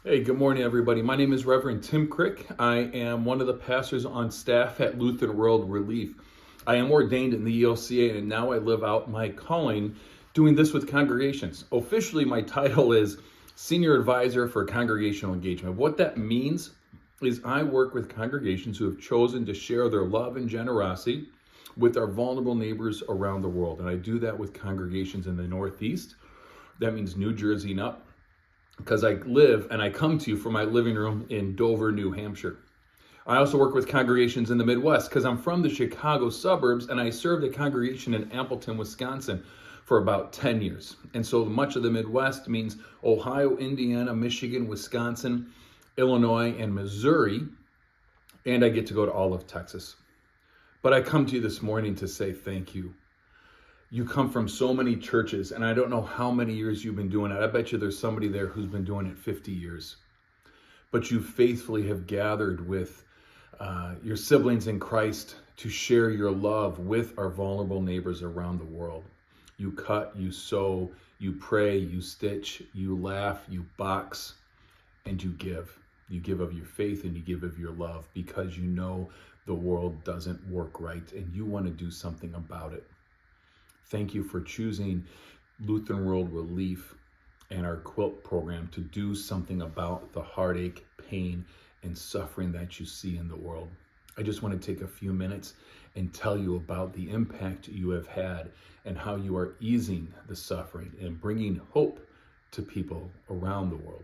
Hey, good morning, everybody. My name is Reverend Tim Krick. I am one of the pastors on staff at Lutheran World Relief. I am ordained in the ELCA, and now I live out my calling doing this with congregations. Officially, my title is Senior Advisor for Congregational Engagement. What that means is I work with congregations who have chosen to share their love and generosity with our vulnerable neighbors around the world. And I do that with congregations in the Northeast. That means New Jersey and up, because I live and I come to you from my living room in Dover, New Hampshire. I also work with congregations in the Midwest because I'm from the Chicago suburbs, and I served a congregation in Appleton, Wisconsin for about 10 years. And so much of the Midwest means Ohio, Indiana, Michigan, Wisconsin, Illinois, and Missouri. And I get to go to all of Texas. But I come to you this morning to say thank you. You come from so many churches, and I don't know how many years you've been doing it. I bet you there's somebody there who's been doing it 50 years. But you faithfully have gathered with your siblings in Christ to share your love with our vulnerable neighbors around the world. You cut, you sew, you pray, you stitch, you laugh, you box, and you give. You give of your faith and you give of your love because you know the world doesn't work right and you want to do something about it. Thank you for choosing Lutheran World Relief and our quilt program to do something about the heartache, pain, and suffering that you see in the world. I just want to take a few minutes and tell you about the impact you have had and how you are easing the suffering and bringing hope to people around the world.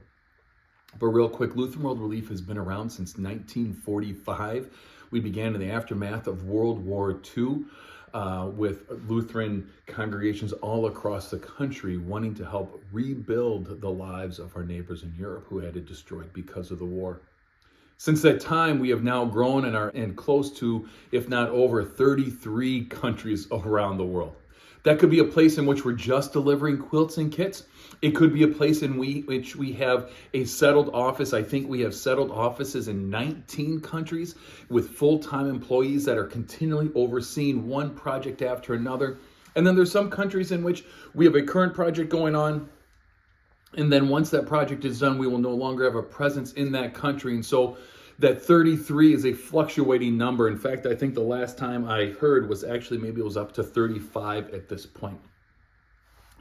But real quick, Lutheran World Relief has been around since 1945. We began in the aftermath of World War II. With Lutheran congregations all across the country wanting to help rebuild the lives of our neighbors in Europe who had it destroyed because of the war. Since that time, we have now grown and are in close to, if not over, 33 countries around the world. That could be a place in which we're just delivering quilts and kits. It could be a place in which we have a settled office. I think we have settled offices in 19 countries with full-time employees that are continually overseeing one project after another. And then there's some countries in which we have a current project going on. And then once that project is done, we will no longer have a presence in that country. And so that 33 is a fluctuating number. In fact, I think the last time I heard was actually maybe it was up to 35 at this point.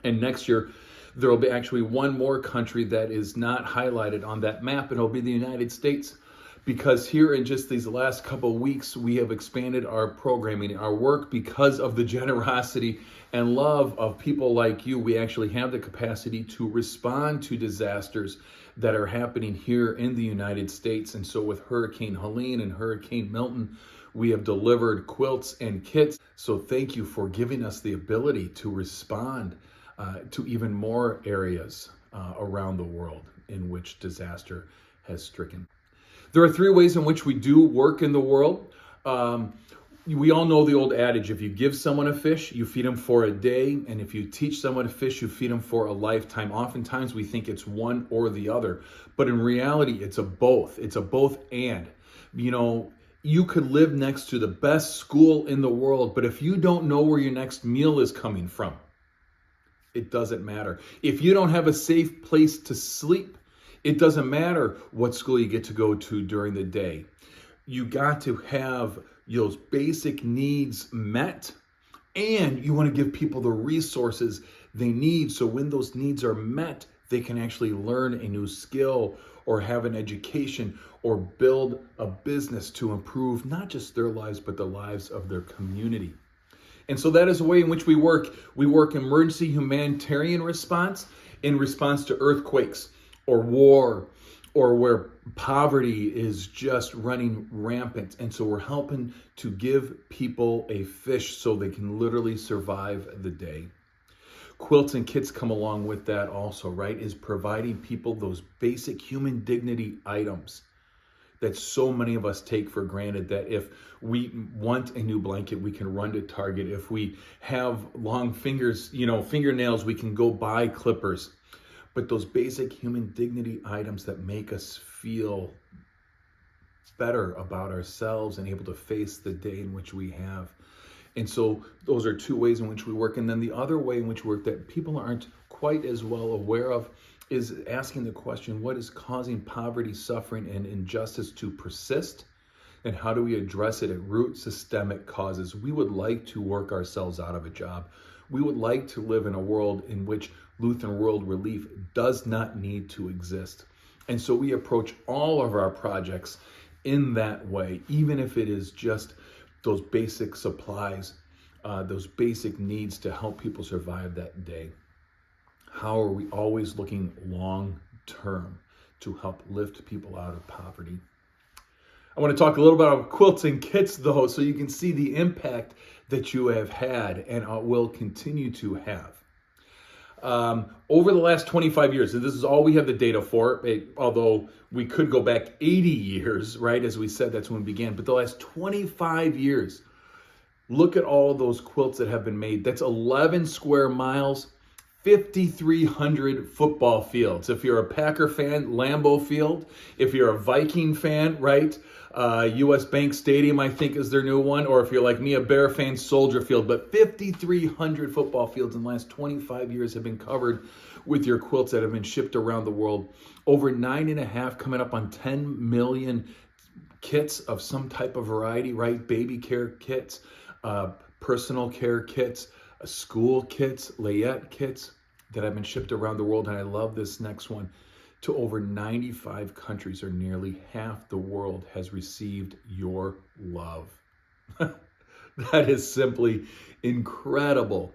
And next year, there will be actually one more country that is not highlighted on that map, and it'll be the United States. Because here in just these last couple of weeks, we have expanded our programming, our work, because of the generosity and love of people like you. We actually have the capacity to respond to disasters that are happening here in the United States. And so with Hurricane Helene and Hurricane Milton, we have delivered quilts and kits. So thank you for giving us the ability to respond to even more areas around the world in which disaster has stricken. There are three ways in which we do work in the world. We all know the old adage, if you give someone a fish, you feed them for a day. And if you teach someone to fish, you feed them for a lifetime. Oftentimes we think it's one or the other. But in reality, it's a both. It's a both and. You know, you could live next to the best school in the world, but if you don't know where your next meal is coming from, it doesn't matter. If you don't have a safe place to sleep, it doesn't matter what school you get to go to during the day. You got to have those basic needs met, and you want to give people the resources they need so when those needs are met, they can actually learn a new skill or have an education or build a business to improve not just their lives, but the lives of their community. And so that is the way in which we work. We work emergency humanitarian response in response to earthquakes or war or where poverty is just running rampant. And so we're helping to give people a fish so they can literally survive the day. Quilts and kits come along with that also, right? Is providing people those basic human dignity items that so many of us take for granted, that if we want a new blanket, we can run to Target. If we have long fingers, fingernails, we can go buy clippers. But those basic human dignity items that make us feel better about ourselves and able to face the day in which we have. And so those are two ways in which we work. And then the other way in which we work that people aren't quite as well aware of is asking the question, what is causing poverty, suffering, and injustice to persist? And how do we address it at root systemic causes? We would like to work ourselves out of a job. We would like to live in a world in which Lutheran World Relief does not need to exist. And so we approach all of our projects in that way, even if it is just those basic supplies, those basic needs to help people survive that day. How are we always looking long term to help lift people out of poverty? I want to talk a little bit about quilts and kits, though, so you can see the impact that you have had and will continue to have. Over the last 25 years, and this is all we have the data for, although we could go back 80 years, right? As we said, that's when we began. But the last 25 years, look at all those quilts that have been made. That's 11 square miles, 5,300 football fields. If you're a Packer fan, Lambeau Field. If you're a Viking fan, right? US Bank Stadium, I think, is their new one. Or if you're like me, a Bear fan, Soldier Field. But 5,300 football fields in the last 25 years have been covered with your quilts that have been shipped around the world. Over 9.5, coming up on 10 million kits of some type of variety, right? Baby care kits, personal care kits, school kits, layette kits that have been shipped around the world. And I love this next one. To over 95 countries, or nearly half the world, has received your love. That is simply incredible.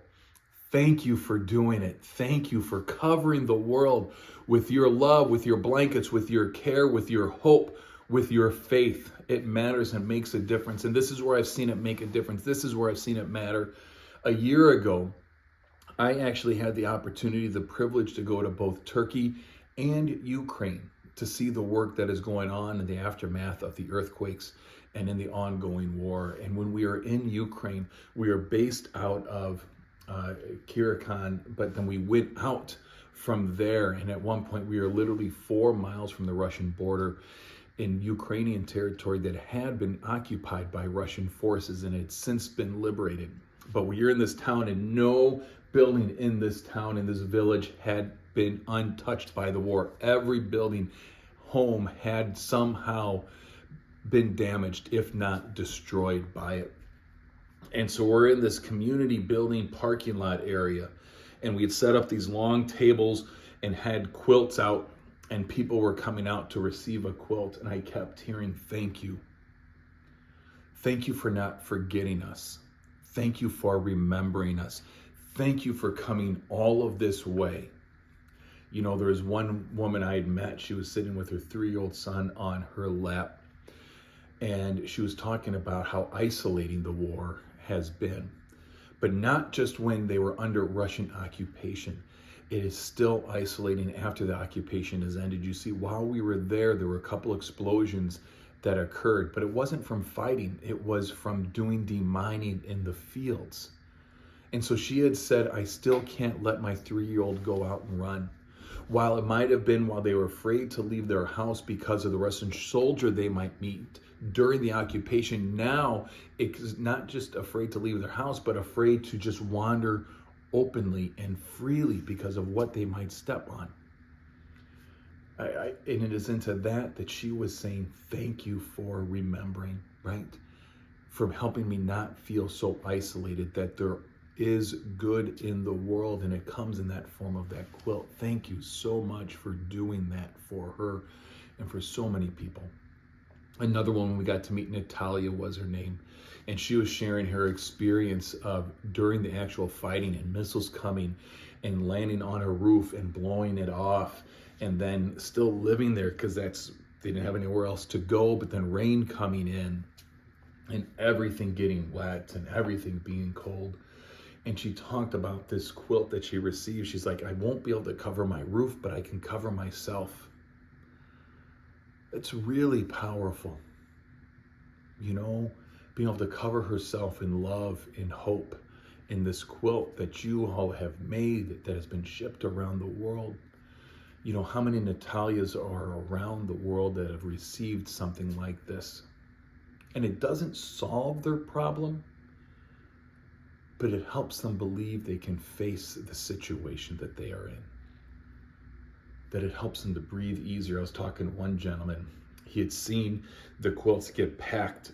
Thank you for doing it. Thank you for covering the world with your love, with your blankets, with your care, with your hope, with your faith. It matters and makes a difference. And this is where I've seen it make a difference. This is where I've seen it matter. A year ago, I actually had the opportunity, the privilege to go to both Turkey and Ukraine to see the work that is going on in the aftermath of the earthquakes and in the ongoing war. And when we are in Ukraine, we are based out of Kyrgyzstan, but then we went out from there. And at one point, we were literally 4 miles from the Russian border in Ukrainian territory that had been occupied by Russian forces and had since been liberated. But we are in this town, and no building in this town, in this village, had been untouched by the war. Every building, home, had somehow been damaged, if not destroyed by it. And so we're in this community building parking lot area, and we had set up these long tables and had quilts out, and people were coming out to receive a quilt. And I kept hearing, thank you. Thank you for not forgetting us. Thank you for remembering us. Thank you for coming all of this way. You know, there was one woman I had met. She was sitting with her 3-year-old son on her lap. And she was talking about how isolating the war has been. But not just when they were under Russian occupation. It is still isolating after the occupation has ended. You see, while we were there were a couple explosions that occurred. But it wasn't from fighting. It was from doing demining in the fields. And so she had said, I still can't let my 3-year-old go out and run. While it might have been while they were afraid to leave their house because of the Russian soldier they might meet during the occupation, now it's not just afraid to leave their house, but afraid to just wander openly and freely because of what they might step on. And it is into that she was saying, thank you for remembering, right? For helping me not feel so isolated, that there is good in the world, and it comes in that form of that quilt. Thank you so much for doing that for her and for so many people. Another woman we got to meet, Natalia was her name, and she was sharing her experience of during the actual fighting and missiles coming and landing on her roof and blowing it off, and then still living there because they didn't have anywhere else to go, but then rain coming in and everything getting wet and everything being cold. And she talked about this quilt that she received. She's like, I won't be able to cover my roof, but I can cover myself. It's really powerful. You know, being able to cover herself in love, in hope, in this quilt that you all have made that has been shipped around the world. You know, how many Natalias are around the world that have received something like this? And it doesn't solve their problem, but it helps them believe they can face the situation that they are in. that it helps them to breathe easier. I was talking to one gentleman. He had seen the quilts get packed.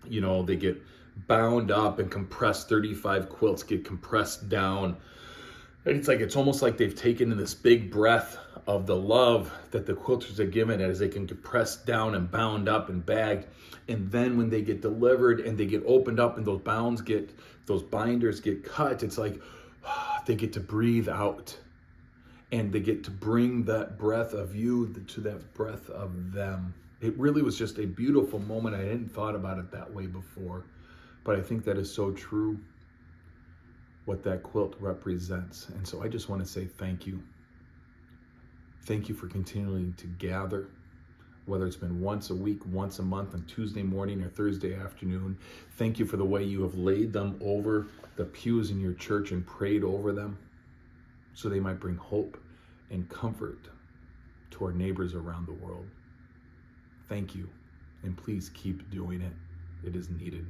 They get bound up and compressed. 35 quilts get compressed down. And it's almost like they've taken in this big breath of the love that the quilters are given as they can compress down and bound up and bagged. And then when they get delivered and they get opened up and those binders get cut, it's like they get to breathe out. And they get to bring that breath of you to that breath of them. It really was just a beautiful moment. I hadn't thought about it that way before, but I think that is so true, what that quilt represents. And so I just want to say thank you. Thank you for continuing to gather, whether it's been once a week, once a month, on Tuesday morning or Thursday afternoon. Thank you for the way you have laid them over the pews in your church and prayed over them, so they might bring hope and comfort to our neighbors around the world. Thank you, and please keep doing it. It is needed.